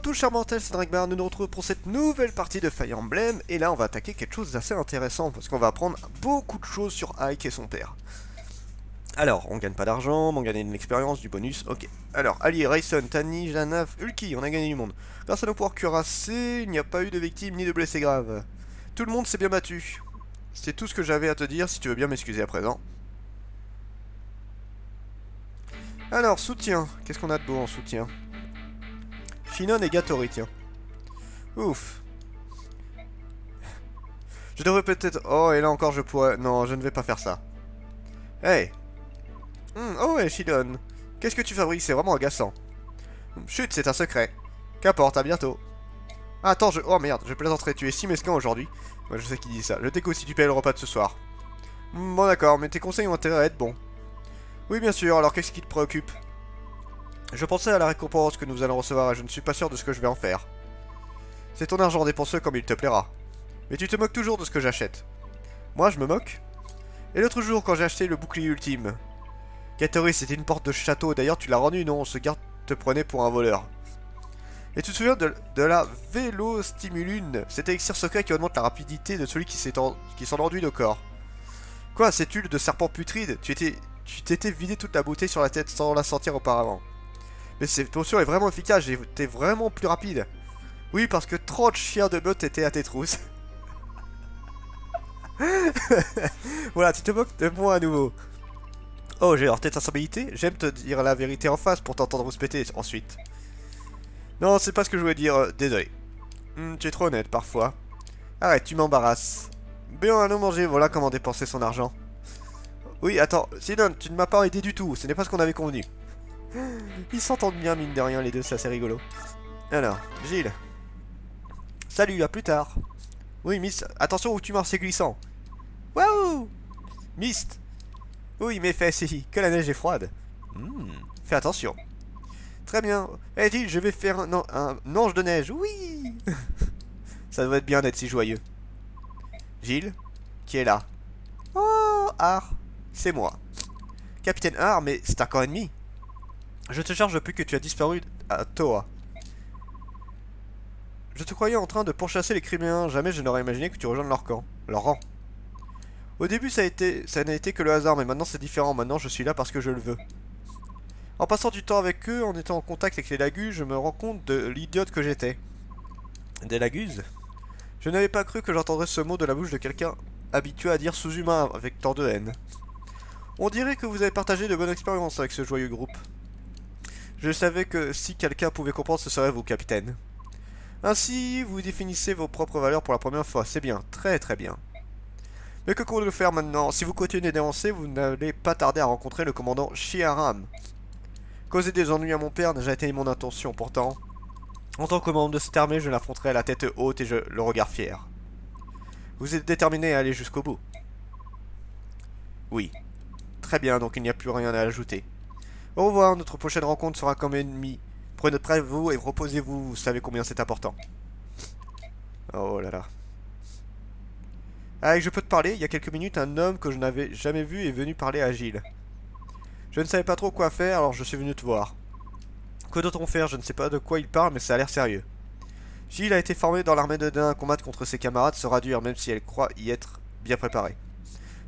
tous, chers mortels, c'est Drakbar, nous nous retrouvons pour cette nouvelle partie de Fire Emblem, et là on va attaquer quelque chose d'assez intéressant, parce qu'on va apprendre beaucoup de choses sur Ike et son père. Alors, on gagne pas d'argent, mais on gagne de l'expérience, du bonus, ok. Alors, Ali, Rayson, Tani, Janaf, Ulki, on a gagné du monde. Grâce à nos pouvoirs cuirassés, il n'y a pas eu de victimes ni de blessés graves. Tout le monde s'est bien battu. C'est tout ce que j'avais à te dire, si tu veux bien m'excuser à présent. Alors, soutien, qu'est-ce qu'on a de beau en soutien? Finon et Gatori, tiens. Ouf. Je devrais peut-être... Oh, et là encore je pourrais... Non, je ne vais pas faire ça. Hey. Oh, ouais, Shidon. Qu'est-ce que tu fabriques? C'est vraiment agaçant. Chut, c'est un secret. Qu'importe, à bientôt. Ah, attends, je... Oh merde, je plaisanterai. Tu es si mesquin aujourd'hui. Moi, je sais qui dit ça. Je t'écoute si tu payes le repas de ce soir. Bon, d'accord, mais tes conseils ont intérêt à être bons. Oui, bien sûr, alors qu'est-ce qui te préoccupe? Je pensais à la récompense que nous allons recevoir et je ne suis pas sûr de ce que je vais en faire. C'est ton argent, dépense-le comme il te plaira. Mais tu te moques toujours de ce que j'achète. Moi, je me moque? Et l'autre jour, quand j'ai acheté le bouclier ultime. Gatori, c'était une porte de château. D'ailleurs, tu l'as rendue, non? Ce garde te prenait pour un voleur. Et tu te souviens de la Vélostimulune? Cet élixir secret qui augmente la rapidité de celui qui s'en enduit le corps. Quoi, cette huile de serpent putride? Tu t'étais vidé toute la beauté sur la tête sans la sentir auparavant. Mais cette potion est vraiment efficace, t'es vraiment plus rapide. Oui, parce que 30 chiens de meute étaient à tes trousses. Voilà, tu te moques de moi à nouveau. Oh, j'ai heurté ta sensibilité. J'aime te dire la vérité en face pour t'entendre rouspéter ensuite. Non, c'est pas ce que je voulais dire, désolé. Tu es trop honnête parfois. Arrête, tu m'embarrasses. Bien, allons manger, voilà comment dépenser son argent. Oui, attends, Sidon, tu ne m'as pas aidé du tout, ce n'est pas ce qu'on avait convenu. Ils s'entendent bien, mine de rien, les deux, c'est assez rigolo. Alors, Gilles. Salut, à plus tard. Oui, Miss, attention où tu marches, c'est glissant. Waouh! Mist. Oui, mes fesses, que la neige est froide. Fais attention. Très bien. Eh, Gilles, je vais faire un ange de neige, oui. Ça doit être bien d'être si joyeux. Gilles, qui est là? Oh, Har. C'est moi. Capitaine Har, mais c'est un corps ennemi. Je te charge depuis que tu as disparu à Toa. Je te croyais en train de pourchasser les criminels, jamais je n'aurais imaginé que tu rejoignes leur camp, leur rang. Au début ça n'a été que le hasard, mais maintenant c'est différent, maintenant je suis là parce que je le veux. En passant du temps avec eux, en étant en contact avec les Lagus, je me rends compte de l'idiote que j'étais. Des Lagus? Je n'avais pas cru que j'entendrais ce mot de la bouche de quelqu'un habitué à dire sous-humain avec tant de haine. On dirait que vous avez partagé de bonnes expériences avec ce joyeux groupe. Je savais que si quelqu'un pouvait comprendre, ce serait vous, capitaine. Ainsi, vous définissez vos propres valeurs pour la première fois. C'est bien, très très bien. Mais que comptez-vous faire maintenant? Si vous continuez d'avancer, vous n'allez pas tarder à rencontrer le commandant Shiharam. Causer des ennuis à mon père n'a jamais été mon intention, pourtant. En tant que membre de cette armée, je l'affronterai à la tête haute et le regard fier. Vous êtes déterminé à aller jusqu'au bout? Oui. Très bien, donc il n'y a plus rien à ajouter. Au revoir, notre prochaine rencontre sera comme ennemi. Prenez près de vous et reposez-vous, vous savez combien c'est important. Oh là là. Ah, je peux te parler? Il y a quelques minutes, un homme que je n'avais jamais vu est venu parler à Gilles. Je ne savais pas trop quoi faire, alors je suis venu te voir. Que doit-on faire? Je ne sais pas de quoi il parle, mais ça a l'air sérieux. Gilles a été formé dans l'armée de Dain. Combattre contre ses camarades sera dur, même si elle croit y être bien préparée.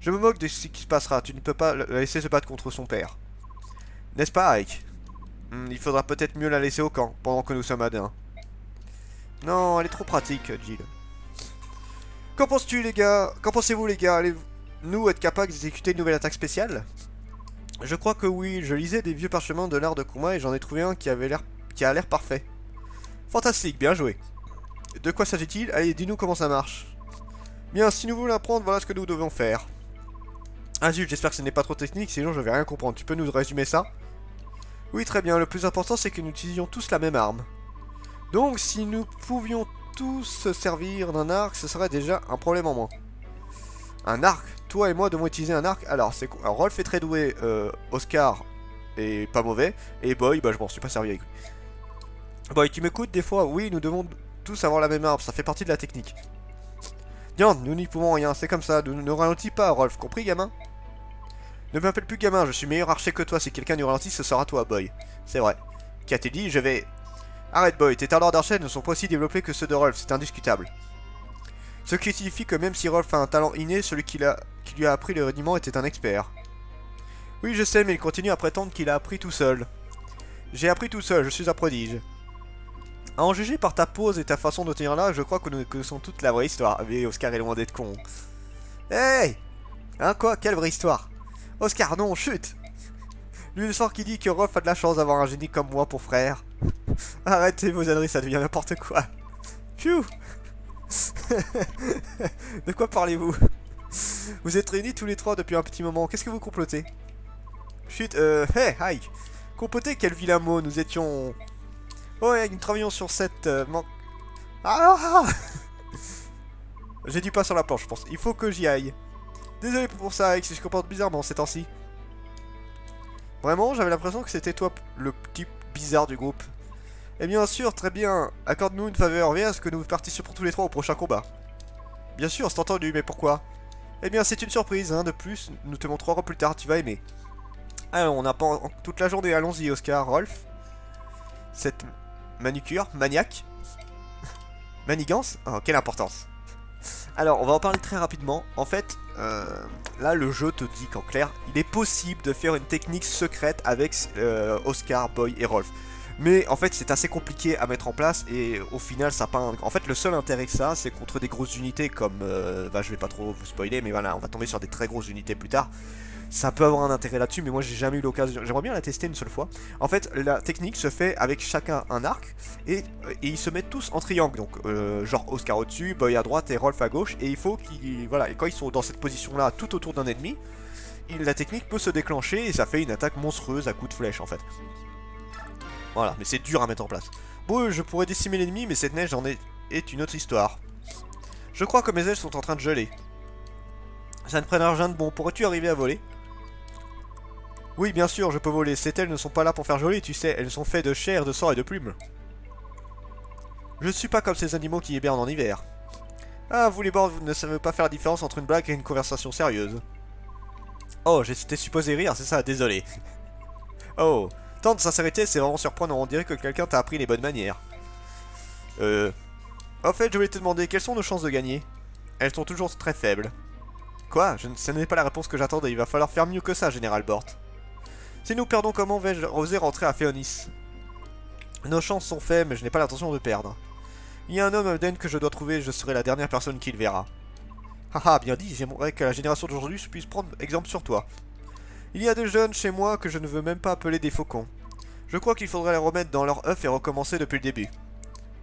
Je me moque de ce qui se passera. Tu ne peux pas la laisser se battre contre son père. N'est-ce pas, Ike? Il faudra peut-être mieux la laisser au camp, pendant que nous sommes à Dain. Non, elle est trop pratique, Gilles. Qu'en penses-tu, les gars? Qu'en pensez-vous, les gars? Allez-nous être capables d'exécuter une nouvelle attaque spéciale? Je crois que oui. Je lisais des vieux parchemins de l'art de combat et j'en ai trouvé un qui a l'air parfait. Fantastique, bien joué. De quoi s'agit-il? Allez, dis-nous comment ça marche. Bien, si nous voulons apprendre, voilà ce que nous devons faire. Ah zut, j'espère que ce n'est pas trop technique, sinon je vais rien comprendre. Tu peux nous résumer ça? Oui, très bien. Le plus important, c'est que nous utilisions tous la même arme. Donc, si nous pouvions tous se servir d'un arc, ce serait déjà un problème en moins. Un arc? Toi et moi devons utiliser un arc. Alors, c'est quoi? Alors, Rolf est très doué, Oscar est pas mauvais, et Boy, bah je m'en suis pas servi avec lui. Boy, tu m'écoutes des fois? Oui, nous devons tous avoir la même arme, ça fait partie de la technique. Bien, nous n'y pouvons rien, c'est comme ça, ne ralentis pas, Rolf, compris, gamin? Ne m'appelle plus gamin, je suis meilleur archer que toi, si quelqu'un nous ralentit, ce sera toi, Boy. C'est vrai. Qu'a-t-il dit? Je vais... Arrête Boy, tes talents d'archer ne sont pas aussi développés que ceux de Rolf, c'est indiscutable. Ce qui signifie que même si Rolf a un talent inné, celui qui lui a appris le rudiment était un expert. Oui, je sais, mais il continue à prétendre qu'il a appris tout seul. J'ai appris tout seul, je suis un prodige. À en juger par ta pose et ta façon de tenir là, je crois que nous connaissons toute la vraie histoire. Mais Oscar est loin d'être con. Hey! Hein quoi? Quelle vraie histoire? Oscar, non, chut! Lui le sort qui dit que Rolf a de la chance d'avoir un génie comme moi pour frère. Arrêtez vos âneries, ça devient n'importe quoi. Pfiou! De quoi parlez-vous? Vous êtes réunis tous les trois depuis un petit moment, qu'est-ce que vous complotez? Chut, hey, hi! Comploter, quel vilain mot, nous étions... Ouais, nous travaillions sur cette... Ah! J'ai du pain sur la planche, je pense. Il faut que j'y aille. Désolé pour ça, Alex, si je comporte bizarrement ces temps-ci. Vraiment, j'avais l'impression que c'était toi le type bizarre du groupe. Eh bien sûr, très bien. Accorde-nous une faveur, viens à ce que nous participons tous les trois au prochain combat. Bien sûr, c'est entendu, mais pourquoi? Eh bien, c'est une surprise, hein, de plus, nous te montrerons plus tard, tu vas aimer. Alors, on n'a pas toute la journée, allons-y, Oscar, Rolf. Cette manucure, maniaque. Manigance? Oh, quelle importance. Alors, on va en parler très rapidement. En fait, là, le jeu te dit qu'en clair, il est possible de faire une technique secrète avec Oscar, Boy et Rolf. Mais en fait, c'est assez compliqué à mettre en place et au final, ça n'a pas un... En fait, le seul intérêt que ça, c'est contre des grosses unités comme... Bah, je vais pas trop vous spoiler, mais voilà, on va tomber sur des très grosses unités plus tard. Ça peut avoir un intérêt là-dessus, mais moi j'ai jamais eu l'occasion. J'aimerais bien la tester une seule fois. En fait, la technique se fait avec chacun un arc et ils se mettent tous en triangle. Donc, genre Oscar au-dessus, Boy à droite et Rolf à gauche. Et il faut qu'ils. Voilà, et quand ils sont dans cette position-là, tout autour d'un ennemi, la technique peut se déclencher et ça fait une attaque monstrueuse à coups de flèche en fait. Voilà, mais c'est dur à mettre en place. Bon, je pourrais décimer l'ennemi, mais cette neige est une autre histoire. Je crois que mes ailes sont en train de geler. Ça ne prenne rien de bon. Pourrais-tu arriver à voler? Oui, bien sûr, je peux voler. Ces ailes ne sont pas là pour faire joli, tu sais. Elles sont faites de chair, de sang et de plumes. Je ne suis pas comme ces animaux qui hibernent en hiver. Ah, vous les bords, vous ne savez pas faire la différence entre une blague et une conversation sérieuse. Oh, j'étais supposé rire, c'est ça, désolé. Oh, tant de sincérité, c'est vraiment surprenant. On dirait que quelqu'un t'a appris les bonnes manières. En fait, je voulais te demander, quelles sont nos chances de gagner? Elles sont toujours très faibles. Quoi? Ce n'est pas la réponse que j'attendais. Il va falloir faire mieux que ça, Général Bort. Si nous perdons, comment vais-je oser rentrer à Féonis? Nos chances sont faibles, mais je n'ai pas l'intention de perdre. Il y a un homme Elden que je dois trouver, je serai la dernière personne qui le verra. Haha, bien dit, j'aimerais que la génération d'aujourd'hui puisse prendre exemple sur toi. Il y a des jeunes chez moi que je ne veux même pas appeler des faucons. Je crois qu'il faudrait les remettre dans leur œuf et recommencer depuis le début.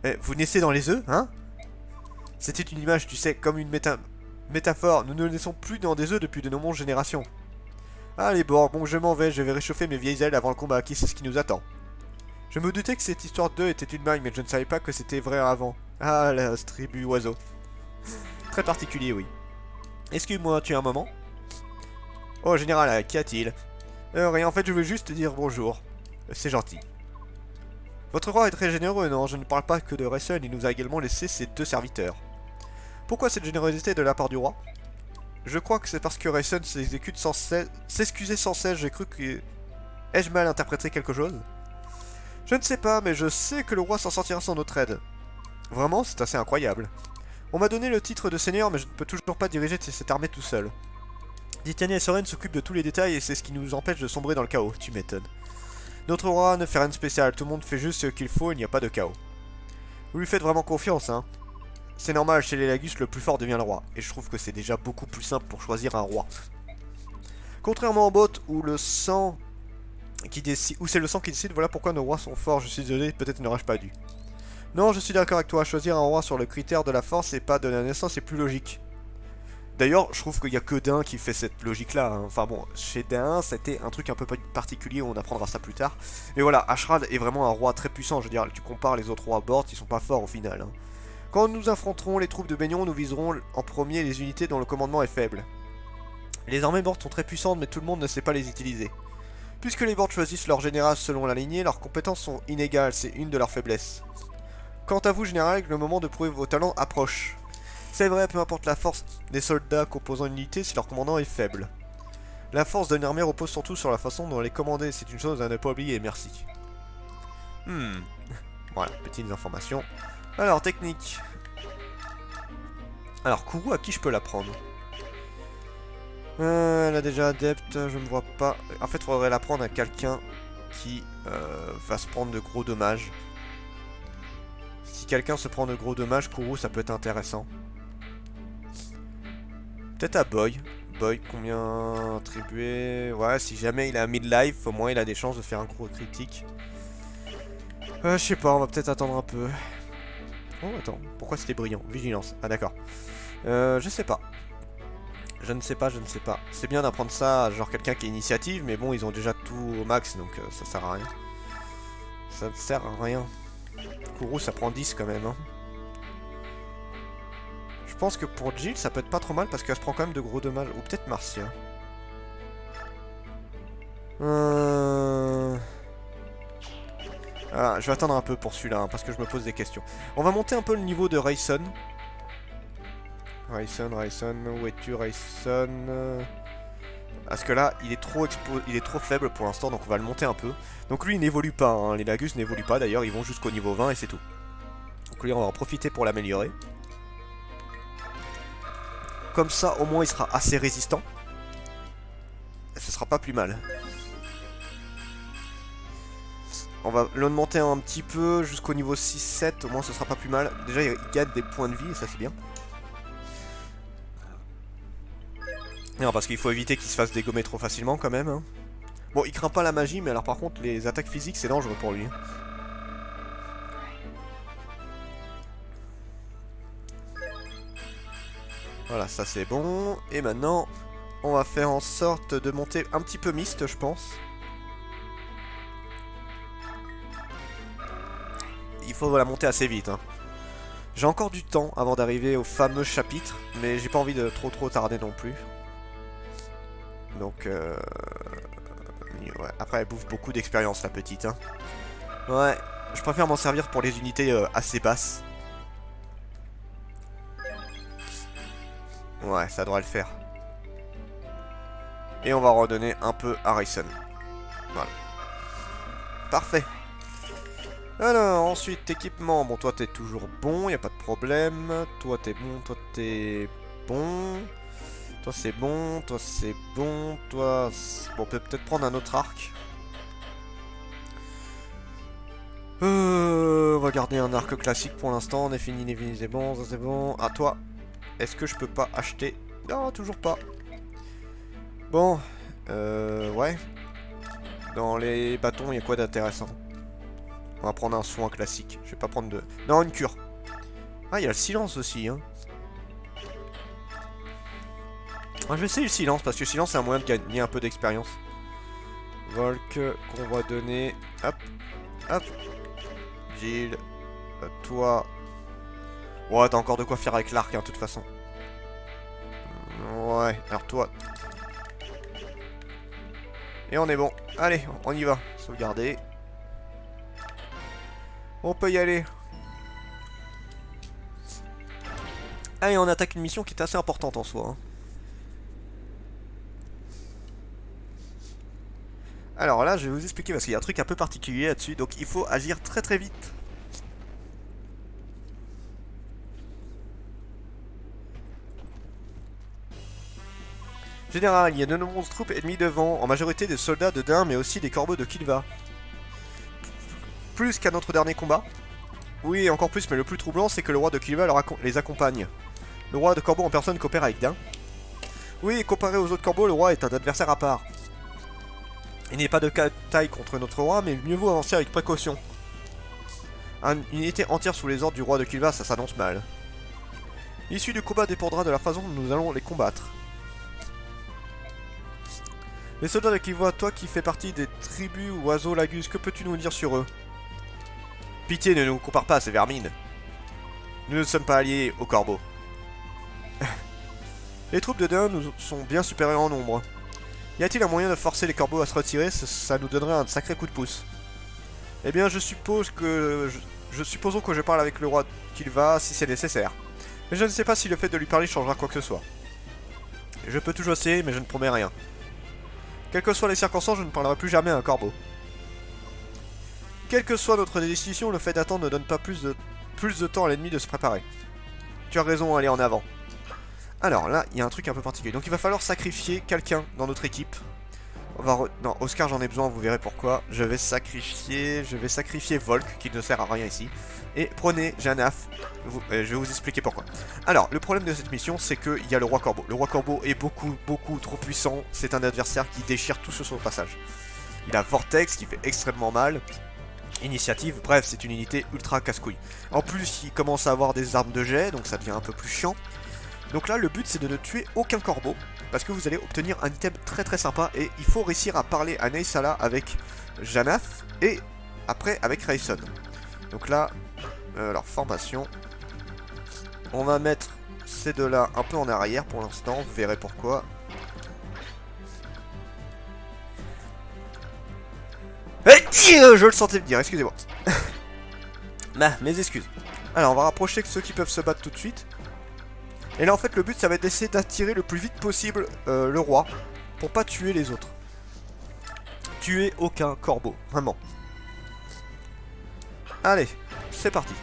Eh, vous naissez dans les œufs, hein? C'était une image, tu sais, comme une métaphore. Nous ne naissons plus dans des œufs depuis de nombreuses générations. Allez, bon, je m'en vais, je vais réchauffer mes vieilles ailes avant le combat, qui c'est ce qui nous attend. Je me doutais que cette histoire d'œufs était une blague, mais je ne savais pas que c'était vrai avant. Ah, la tribu oiseau. Très particulier, oui. Excuse-moi, tu as un moment? Oh, général, qu'y a-t-il? Rien, en fait, je veux juste te dire bonjour. C'est gentil. Votre roi est très généreux, non? Je ne parle pas que de Rayson, il nous a également laissé ses 2 serviteurs. Pourquoi cette générosité de la part du roi? Je crois que c'est parce que Rayson s'exécute sans cesse... S'excuser sans cesse, j'ai cru que... Ai-je mal interprété quelque chose? Je ne sais pas, mais je sais que le roi s'en sortira sans notre aide. Vraiment, c'est assez incroyable. On m'a donné le titre de seigneur, mais je ne peux toujours pas diriger cette armée tout seul. Titania et Soren s'occupent de tous les détails et c'est ce qui nous empêche de sombrer dans le chaos, tu m'étonnes. Notre roi ne fait rien de spécial, tout le monde fait juste ce qu'il faut, il n'y a pas de chaos. Vous lui faites vraiment confiance, hein? C'est normal, chez les Lagus, le plus fort devient le roi. Et je trouve que c'est déjà beaucoup plus simple pour choisir un roi. Contrairement aux bottes où le sang qui décide, où c'est le sang qui décide, voilà pourquoi nos rois sont forts. Je suis désolé, peut-être n'aurais-je pas dû. Non, je suis d'accord avec toi, choisir un roi sur le critère de la force et pas de la naissance est plus logique. D'ailleurs, je trouve qu'il n'y a que Dain qui fait cette logique-là. Hein. Enfin bon, chez Dain, c'était un truc un peu particulier, on apprendra ça plus tard. Mais voilà, Ashrad est vraiment un roi très puissant. Je veux dire, tu compares les autres rois à Bort, ils sont pas forts au final. Hein. Quand nous affronterons les troupes de Baignon, nous viserons en premier les unités dont le commandement est faible. Les armées Bort sont très puissantes, mais tout le monde ne sait pas les utiliser. Puisque les Bort choisissent leur général selon la lignée, leurs compétences sont inégales, c'est une de leurs faiblesses. Quant à vous, général, le moment de prouver vos talents approche. C'est vrai, peu importe la force des soldats composant une unité si leur commandant est faible. La force d'une armée repose surtout sur la façon dont elle est commandée, c'est une chose à ne pas oublier, merci. Voilà, petites informations. Alors, technique. Alors, Kourou, à qui je peux la prendre? Elle a déjà adepte, je ne vois pas. En fait, il faudrait la prendre à quelqu'un qui va se prendre de gros dommages. Si quelqu'un se prend de gros dommages, Kourou, ça peut être intéressant. Peut-être à Boy. Boy, combien attribué? Ouais, si jamais il est à mid-life, au moins il a des chances de faire un gros critique. Je sais pas, on va peut-être attendre un peu. Oh, attends, pourquoi c'était brillant? Vigilance, ah d'accord. Je sais pas. Je ne sais pas, je ne sais pas. C'est bien d'apprendre ça à genre quelqu'un qui est initiative, mais bon, ils ont déjà tout au max, donc ça sert à rien. Ça ne sert à rien. Kourou, ça prend 10 quand même, hein. Je pense que pour Jill, ça peut être pas trop mal parce qu'elle se prend quand même de gros dommages. Ou peut-être Marcia. Ah, je vais attendre un peu pour celui-là, hein, parce que je me pose des questions. On va monter un peu le niveau de Rayson. Rayson, où es-tu Rayson? Parce que là, il est trop faible pour l'instant, donc on va le monter un peu. Donc lui, il n'évolue pas, hein. Les Lagus n'évoluent pas d'ailleurs, ils vont jusqu'au niveau 20 et c'est tout. Donc lui, on va en profiter pour l'améliorer. Comme ça, au moins, il sera assez résistant. Et ce sera pas plus mal. On va l'augmenter un petit peu jusqu'au niveau 6-7, au moins ce sera pas plus mal. Déjà, il gagne des points de vie, et ça c'est bien. Non, parce qu'il faut éviter qu'il se fasse dégommer trop facilement quand même, hein. Bon, il craint pas la magie, mais alors par contre, les attaques physiques, c'est dangereux pour lui. Voilà, ça c'est bon. Et maintenant, on va faire en sorte de monter un petit peu Mist, je pense. Il faut la monter assez vite, hein. J'ai encore du temps avant d'arriver au fameux chapitre, mais j'ai pas envie de trop tarder non plus. Donc, ouais. Après, elle bouffe beaucoup d'expérience, la petite, hein. Ouais, je préfère m'en servir pour les unités assez basses. Ouais, ça devrait le faire. Et on va redonner un peu à Rayson. Voilà. Parfait. Alors, ensuite, équipement. Bon, toi, t'es toujours bon, y a pas de problème. Toi, t'es bon, toi, t'es bon. Toi, c'est bon, toi, c'est bon. Toi, bon, on peut peut-être prendre un autre arc. On va garder un arc classique pour l'instant. On est fini, c'est bon, ça c'est bon. À toi, est-ce que je peux pas acheter? Non, toujours pas. Bon, ouais. Dans les bâtons, il y a quoi d'intéressant? On va prendre un soin classique. Je vais pas prendre de... Non, une cure. Ah, il y a le silence aussi, hein. Ah, je vais essayer le silence, parce que le silence, c'est un moyen de gagner un peu d'expérience. Volk, qu'on va donner... Hop, hop. Jill, toi... Ouais, t'as encore de quoi faire avec l'arc, hein, de toute façon. Ouais, alors toi... Et on est bon. Allez, on y va. Sauvegarder. On peut y aller. Allez, on attaque une mission qui est assez importante en soi, hein. Alors là, je vais vous expliquer parce qu'il y a un truc un peu particulier là-dessus. Donc il faut agir très vite. Général, il y a de nombreuses troupes ennemies devant, en majorité des soldats de Dain, mais aussi des corbeaux de Kilva. Plus qu'à notre dernier combat. Oui, encore plus, mais le plus troublant, c'est que le roi de Kilva les accompagne. Le roi de corbeau en personne coopère avec Dain. Oui, comparé aux autres corbeaux, le roi est un adversaire à part. Il n'est pas de taille contre notre roi, mais mieux vaut avancer avec précaution. Une unité entière sous les ordres du roi de Kilva, ça s'annonce mal. L'issue du combat dépendra de la façon dont nous allons les combattre. Les soldats de Kilva, toi qui fais partie des tribus ou oiseaux lagus, que peux-tu nous dire sur eux? Pitié, ne nous compare pas à ces vermines. Nous ne sommes pas alliés aux corbeaux. Les troupes de Dain nous sont bien supérieures en nombre. Y a-t-il un moyen de forcer les corbeaux à se retirer? Ça nous donnerait un sacré coup de pouce. Eh bien, je suppose que... supposons que je parle avec le roi Kilva si c'est nécessaire. Mais je ne sais pas si le fait de lui parler changera quoi que ce soit. Je peux toujours essayer, mais je ne promets rien. Quelles que soient les circonstances, je ne parlerai plus jamais à un corbeau. Quelle que soit notre décision, le fait d'attendre ne donne pas plus de temps à l'ennemi de se préparer. Tu as raison, allez en avant. Alors là, il y a un truc un peu particulier. Donc il va falloir sacrifier quelqu'un dans notre équipe. Non, Oscar, j'en ai besoin, vous verrez pourquoi. Je vais sacrifier Volk, qui ne sert à rien ici. Et prenez Janaf, je vais vous expliquer pourquoi. Alors, le problème de cette mission, c'est qu'il y a le Roi Corbeau. Le Roi Corbeau est beaucoup trop puissant. C'est un adversaire qui déchire tout sur son passage. Il a Vortex, qui fait extrêmement mal. Initiative, bref, c'est une unité ultra casse-couille. En plus, il commence à avoir des armes de jet, donc ça devient un peu plus chiant. Donc là, le but, c'est de ne tuer aucun corbeau, parce que vous allez obtenir un item très sympa, et il faut réussir à parler à Naysala avec Janaf, et après avec Rayson. Donc là, alors formation, on va mettre ces deux-là un peu en arrière pour l'instant, vous verrez pourquoi. Je le sentais venir, excusez-moi. Mes excuses. Alors, on va rapprocher ceux qui peuvent se battre tout de suite. Et là, en fait, le but, ça va être d'essayer d'attirer le plus vite possible le roi, pour pas tuer les autres. Tuer aucun corbeau, vraiment. Allez, c'est parti.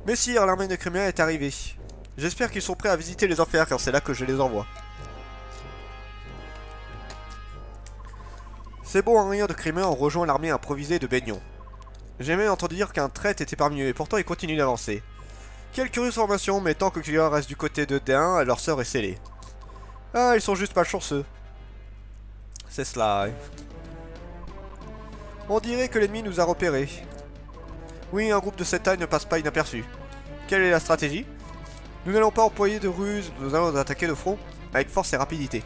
Messire, l'armée de Crimea est arrivée. J'espère qu'ils sont prêts à visiter les enfers, car c'est là que je les envoie. Ces bons Ariens de Crimea ont rejoint l'armée improvisée de Baignon. J'ai même entendu dire qu'un traître était parmi eux, et pourtant ils continuent d'avancer. Quelle curieuse formation, mais tant que Kylian reste du côté de D1, leur sort est scellée. Ah, ils sont juste pas chanceux. C'est cela. On dirait que l'ennemi nous a repérés. Oui, un groupe de cette taille ne passe pas inaperçu. Quelle est la stratégie? Nous n'allons pas employer de ruse, nous allons attaquer de front avec force et rapidité.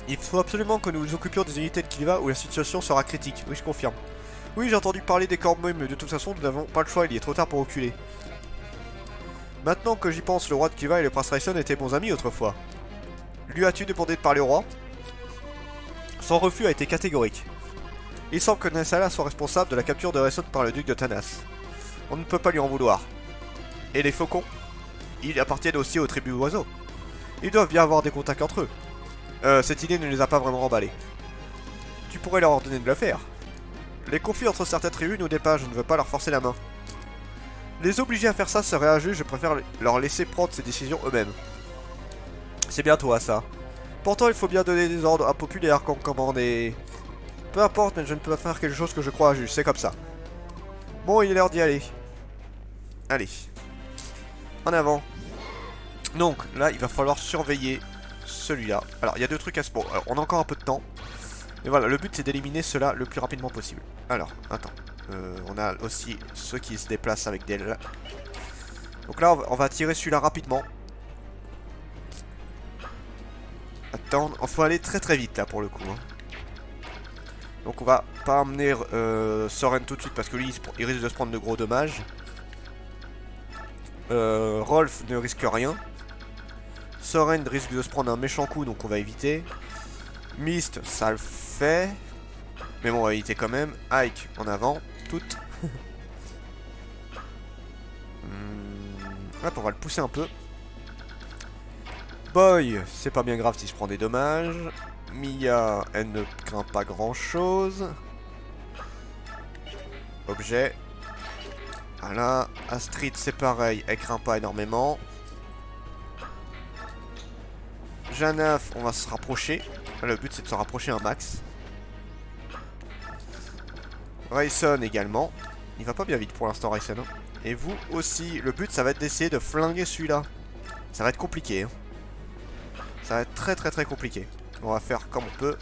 Il faut absolument que nous nous occupions des unités de Kilva où la situation sera critique. Oui, je confirme. Oui, j'ai entendu parler des corbeaux, mais de toute façon, nous n'avons pas le choix, il est trop tard pour reculer. Maintenant que j'y pense, le roi de Kilva et le prince Rayson étaient bons amis autrefois. Lui as-tu demandé de parler au roi? Son refus a été catégorique. Il semble que Naysala soit responsable de la capture de Rayson par le duc de Tanas. On ne peut pas lui en vouloir. Et les faucons? Ils appartiennent aussi aux tribus oiseaux. Ils doivent bien avoir des contacts entre eux. Cette idée ne les a pas vraiment emballés. Tu pourrais leur ordonner de le faire. Les conflits entre certaines tribus nous dépassent, je ne veux pas leur forcer la main. Les obliger à faire ça serait injuste, je préfère leur laisser prendre ces décisions eux-mêmes. C'est bien toi, ça. Pourtant, il faut bien donner des ordres à populaires qu'on commande et... Peu importe, mais je ne peux pas faire quelque chose que je crois juste, c'est comme ça. Bon, il est l'heure d'y aller. Allez. En avant. Donc, là, il va falloir surveiller celui-là. Alors, il y a deux trucs à se... Bon, alors, on a encore un peu de temps. Mais voilà, le but, c'est d'éliminer cela le plus rapidement possible. Alors, attends. On a aussi ceux qui se déplacent avec des... Donc là, on va tirer celui-là rapidement. Attends, il faut aller très vite, là, pour le coup. Hein. Donc on va pas emmener Soren tout de suite, parce que lui, il risque de se prendre de gros dommages. Rolf ne risque rien. Soren risque de se prendre un méchant coup, donc on va éviter. Mist, ça le fait. Mais bon, on va éviter quand même. Ike, en avant. Toutes. Hop, on va le pousser un peu. Boy, c'est pas bien grave s'il se prend des dommages. Mia, elle ne craint pas grand chose. Objet. Voilà. Astrid, c'est pareil, elle craint pas énormément. Janaf, on va se rapprocher. Le but, c'est de se rapprocher un max. Rayson également. Il va pas bien vite pour l'instant, Rayson. Hein. Et vous aussi. Le but, ça va être d'essayer de flinguer celui-là. Ça va être compliqué. Hein. Ça va être très compliqué. On va faire comme on peut.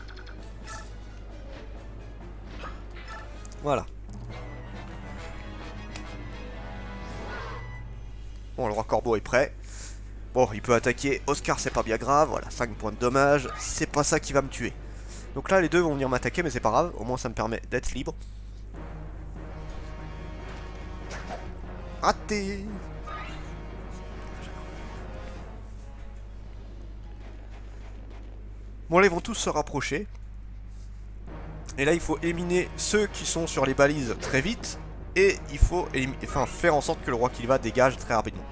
Voilà. Bon, le roi corbeau est prêt. Bon, il peut attaquer. Oscar, c'est pas bien grave. Voilà, 5 points de dommage. C'est pas ça qui va me tuer. Donc là, les deux vont venir m'attaquer, mais c'est pas grave. Au moins, ça me permet d'être libre. Raté. Bon, là, ils vont tous se rapprocher. Et là, il faut éliminer ceux qui sont sur les balises très vite. Et il faut faire en sorte que le roi Kilva dégage très rapidement.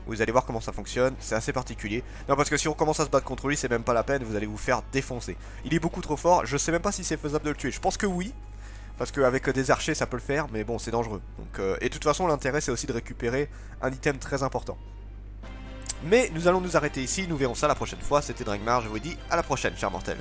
Vous allez voir comment ça fonctionne, c'est assez particulier. Non, parce que si on commence à se battre contre lui, c'est même pas la peine, vous allez vous faire défoncer. Il est beaucoup trop fort, je sais même pas si c'est faisable de le tuer. Je pense que oui, Parce qu'avec des archers ça peut le faire, mais bon c'est dangereux. Donc, et de toute façon l'intérêt c'est aussi de récupérer un item très important. Mais nous allons nous arrêter ici, nous verrons ça la prochaine fois. C'était Drengmar, je vous dis à la prochaine, chers mortels.